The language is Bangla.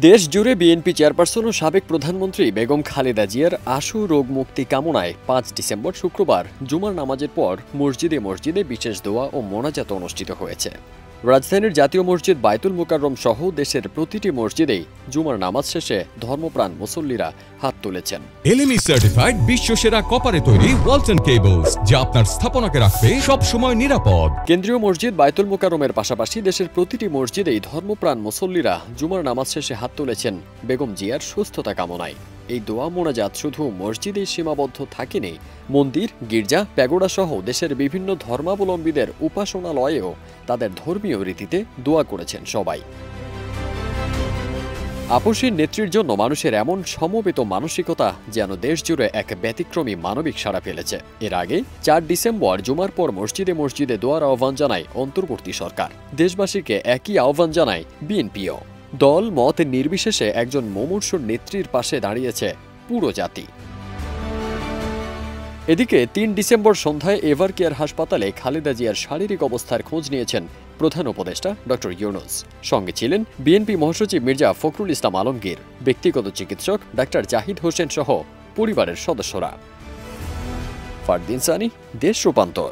দেশ জুড়ে বিএনপি চেয়ারপারসন ও সাবেক প্রধানমন্ত্রী বেগম খালেদা জিয়ার আশু রোগ মুক্তি কামনায় ৫ ডিসেম্বর শুক্রবার জুমার নামাজের পর মসজিদে মসজিদে বিশেষ দোয়া ও মোনাজাত অনুষ্ঠিত হয়েছে। রাজধানীর জাতীয় মসজিদ বায়তুল মুকাররম সহ দেশের প্রতিটি মসজিদেই জুমার নামাজ শেষে ধর্মপ্রাণ মুসল্লিরা হাত তুলেছেন। এলএমই সার্টিফাইড বিশ্বসেরা কপারে তৈরি ওয়ালটন কেবলস, যা আপনার স্থাপনাকে রাখবে সব সময় নিরাপদ। কেন্দ্রীয় মসজিদ বায়তুল মুকাররমের পাশাপাশি দেশের প্রতিটি মসজিদেই ধর্মপ্রাণ মুসল্লিরা জুমার নামাজ শেষে হাত তুলেছেন বেগম জিয়ার সুস্থতা কামনায়। এই দোয়া মোনাজাত শুধু মসজিদেই সীমাবদ্ধ থাকেনি, মন্দির, গির্জা, প্যাগোডা সহ দেশের বিভিন্ন ধর্মাবলম্বীদের উপাসনালয়েও তাদের ধর্মীয় রীতিতে দোয়া করেছেন সবাই। আপসীর নেত্রীর জন্য মানুষের এমন সমবেত মানসিকতা যেন দেশজুড়ে এক ব্যতিক্রমী মানবিক সাড়া ফেলেছে। এর আগে ৪ ডিসেম্বর জুমার পর মসজিদে মসজিদে দোয়ার আহ্বান জানায় অন্তর্বর্তী সরকার। দেশবাসীকে একই আহ্বান জানায় বিএনপিও। দল মত নির্বিশেষে একজন মুমূর্ষুর নেত্রীর পাশে দাঁড়িয়েছে পুরো জাতি। এদিকে ৩ ডিসেম্বর সন্ধ্যায় এভার কেয়ার হাসপাতালে খালেদা জিয়ার শারীরিক অবস্থার খোঁজ নিয়েছেন প্রধান উপদেষ্টা ডক্টর ইউনূস। সঙ্গে ছিলেন বিএনপি মহাসচিব মির্জা ফখরুল ইসলাম আলমগীর, ব্যক্তিগত চিকিৎসক ডাক্তার জাহিদ হোসেন সহ পরিবারের সদস্যরা। ফারদিন সানি, দেশ রূপান্তর।